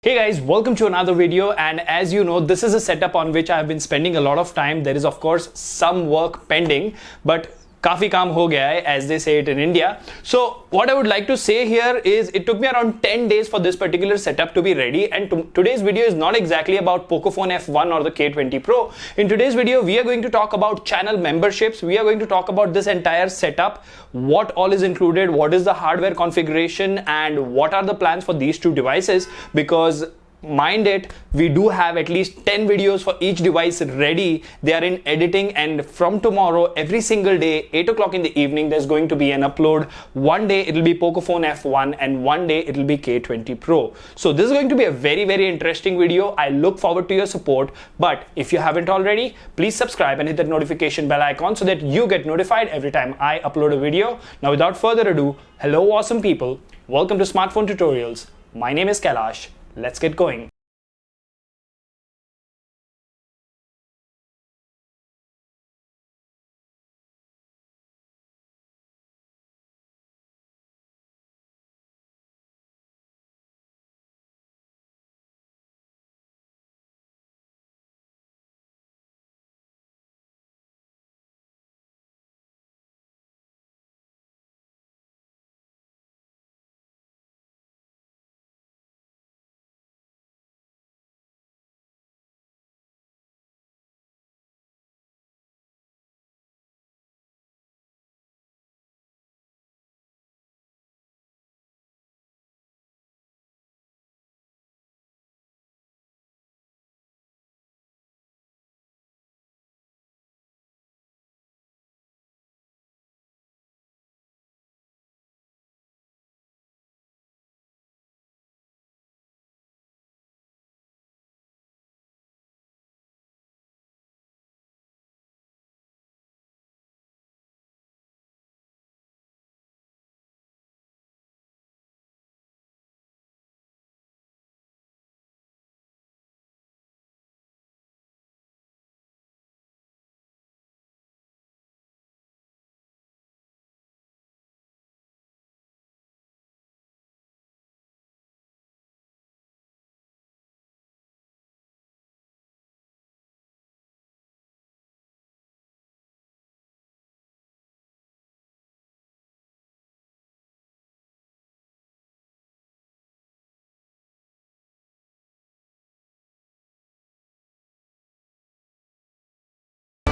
Hey guys, welcome to another video, and as you know, this is a setup on which I have been spending a lot of time. There is of course some work pending, but काफी काम हो गया है, as they say it in India. So what I would like to say here is it took me around 10 days for this particular setup to be ready, and today's video is not exactly about Pocophone F1 or the K20 Pro. In today's video, we are going to talk about channel memberships. We are going to talk about this entire setup, what all is included, what is the hardware configuration, and what are the plans for these two devices, because mind it, we do have at least 10 videos for each device ready. They are in editing, and from tomorrow, every single day, 8 o'clock in the evening, there's going to be an upload. One day it'll be Pocophone F1 and one day it'll be K20 Pro. So this is going to be a very interesting video. I look forward to your support, but if you haven't already, please subscribe and hit that notification bell icon so that you get notified every time I upload a video. Now without further ado, hello awesome people, welcome to Smartphone Tutorials. My name is Kailash. Let's get going.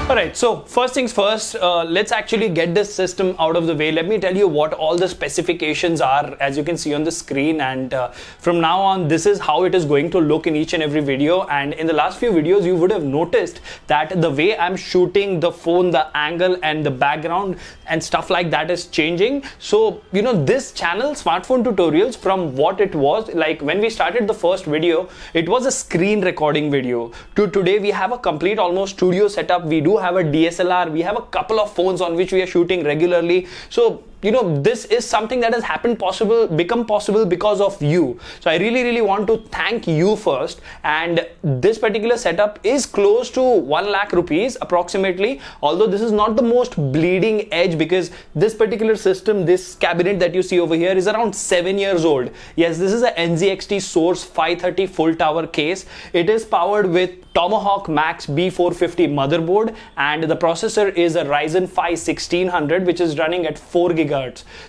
Alright, so first things first, let's actually get this system out of the way. Let me tell you what all the specifications are, as you can see on the screen, and from now on this is how it is going to look in each and every video. And in the last few videos you would have noticed that the way I'm shooting the phone, the angle and the background and stuff like that is changing. So you know, this channel Smartphone Tutorials, from what it was like when we started the first video, it was a screen recording video, to today we have a complete almost studio setup. We do have a DSLR, we have a couple of phones on which we are shooting regularly. So you know, this is something that has become possible because of you. So I really want to thank you first. And this particular setup is close to 1 lakh rupees approximately, although this is not the most bleeding edge, because this particular system, this cabinet that you see over here, is around 7 years old. Yes, this is a NZXT Source 530 full tower case. It is powered with Tomahawk Max B450 motherboard, and the processor is a Ryzen 5 1600, which is running at 4 GHz.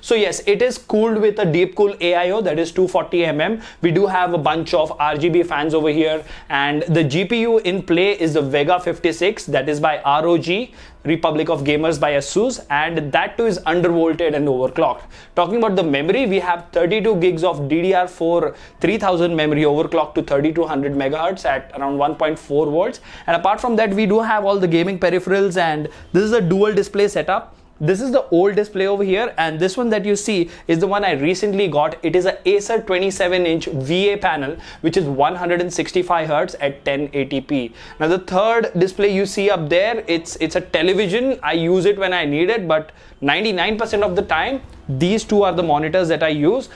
So yes, it is cooled with a Deepcool AIO, that is 240 We do have a bunch of RGB fans over here, and the GPU in play is the Vega 56, that is by ROG, Republic of Gamers by ASUS, and that too is undervolted and overclocked. Talking about the memory, we have 32 gigs of DDR4 3000 memory overclocked to 3200 MHz at around 1.4 volts. And apart from that, we do have all the gaming peripherals, and this is a dual display setup. This is the old display over here, and this one that you see is the one I recently got. It is a Acer 27-inch VA panel, which is 165 Hz at 1080p. Now the third display you see up there, it's a television. I use it when I need it, but 99% of the time, these two are the monitors that I use.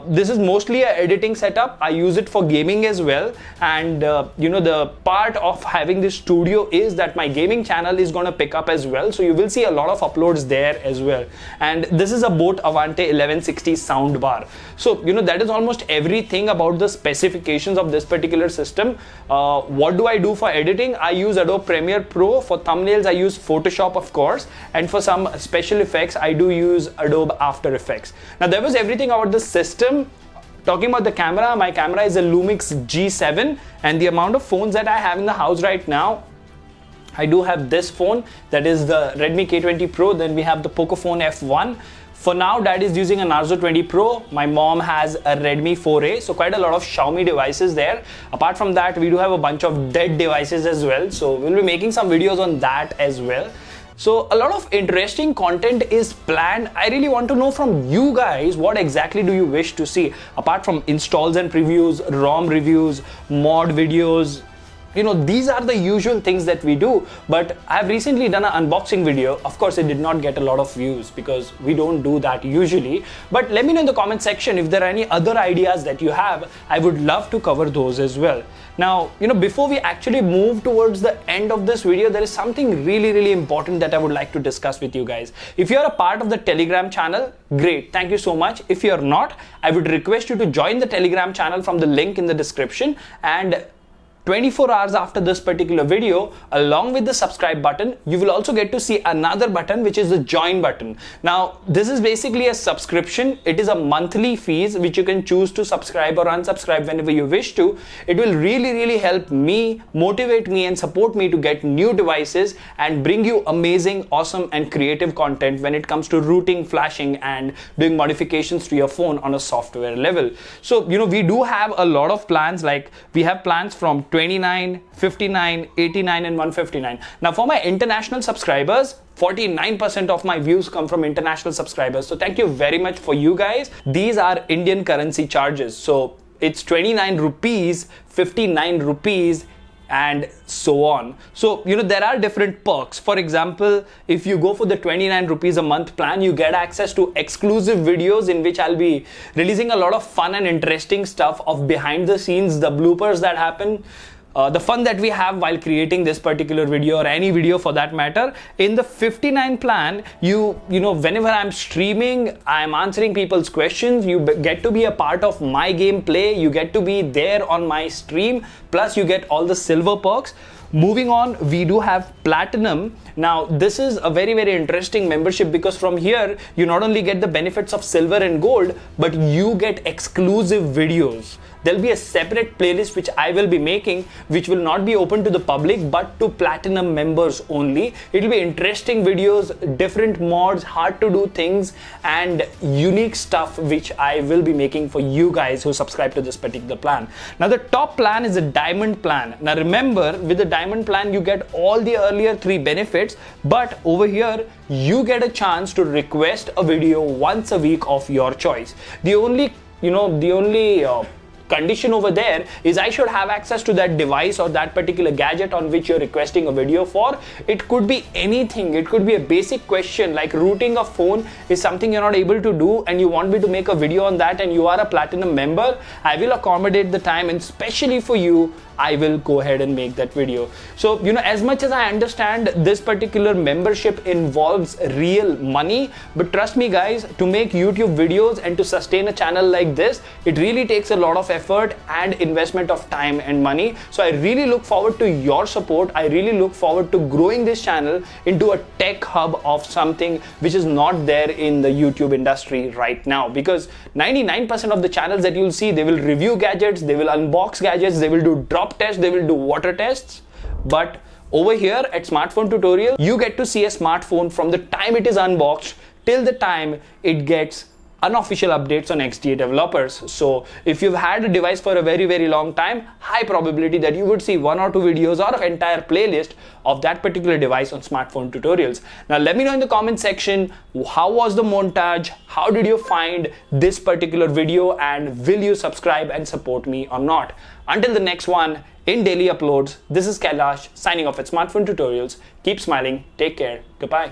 This is mostly an editing setup. I use it for gaming as well. And the part of having this studio is that my gaming channel is going to pick up as well. So you will see a lot of uploads there as well. And this is a Boat Avante 1160 soundbar. So, that is almost everything about the specifications of this particular system. What do I do for editing? I use Adobe Premiere Pro. For thumbnails, I use Photoshop, of course. And for some special effects, I do use Adobe After Effects. Now, there was everything about the system. Talking about the camera, my camera is a Lumix G7, and the amount of phones that I have in the house right now, I do have this phone, that is the Redmi K20 Pro. Then we have the Pocophone F1. For now, Dad is using a Narzo 20 Pro. My mom has a Redmi 4A, so quite a lot of Xiaomi devices there. Apart from that, we do have a bunch of dead devices as well, so we'll be making some videos on that as well. So a lot of interesting content is planned. I really want to know from you guys, what exactly do you wish to see? Apart from installs and previews, ROM reviews, mod videos, these are the usual things that we do. But I've recently done an unboxing video. Of course, it did not get a lot of views because we don't do that usually. But let me know in the comment section if there are any other ideas that you have. I would love to cover those as well. Now, before we actually move towards the end of this video, there is something really, really important that I would like to discuss with you guys. If you're a part of the Telegram channel, great. Thank you so much. If you're not, I would request you to join the Telegram channel from the link in the description. And 24 hours after this particular video, along with the subscribe button, you will also get to see another button, which is the join button. Now, this is basically a subscription. It is a monthly fees which you can choose to subscribe or unsubscribe whenever you wish to. It will really, really help me, motivate me and support me to get new devices and bring you amazing, awesome and creative content when it comes to routing, flashing and doing modifications to your phone on a software level. So, we do have a lot of plans. Like, we have plans from 29, 59, 89 and 159. Now for my international subscribers, 49% of my views come from international subscribers. So thank you very much for you guys. These are Indian currency charges. So it's 29 rupees, 59 rupees and so on. So, there are different perks. For example, if you go for the 29 rupees a month plan, you get access to exclusive videos in which I'll be releasing a lot of fun and interesting stuff of behind the scenes, the bloopers that happen, the fun that we have while creating this particular video or any video for that matter. In the 59 plan, whenever I'm streaming, I'm answering people's questions. You get to be a part of my gameplay. You get to be there on my stream. Plus, you get all the silver perks. Moving on, we do have Platinum. Now, this is a very, very interesting membership because from here, you not only get the benefits of silver and gold, but you get exclusive videos. There'll be a separate playlist which I will be making, which will not be open to the public, but to Platinum members only. It'll be interesting videos, different mods, hard to do things, and unique stuff which I will be making for you guys who subscribe to this particular plan. Now, the top plan is a Diamond plan. Now, remember, with the Diamond plan, you get all the earlier 3 benefits, but over here, you get a chance to request a video once a week of your choice. The only condition over there is I should have access to that device or that particular gadget on which you're requesting a video for. It could be anything. It could be a basic question like routing a phone is something you're not able to do and you want me to make a video on that and you are a Platinum member. I will accommodate the time, and especially for you, I will go ahead and make that video. So, as much as I understand this particular membership involves real money, but trust me guys, to make YouTube videos and to sustain a channel like this, it really takes a lot of effort and investment of time and money. So I really look forward to your support. I really look forward to growing this channel into a tech hub of something which is not there in the YouTube industry right now, because 99% of the channels that you'll see, they will review gadgets, they will unbox gadgets, they will do drop tests, they will do water tests. But over here at Smartphone Tutorial, you get to see a smartphone from the time it is unboxed till the time it gets unofficial updates on XDA developers. So if you've had a device for a very, very long time, high probability that you would see 1 or 2 videos or an entire playlist of that particular device on Smartphone Tutorials. Now let me know in the comment section, how was the montage? How did you find this particular video, and will you subscribe and support me or not? Until the next one in daily uploads, this is Kailash signing off at Smartphone Tutorials. Keep smiling, take care, goodbye.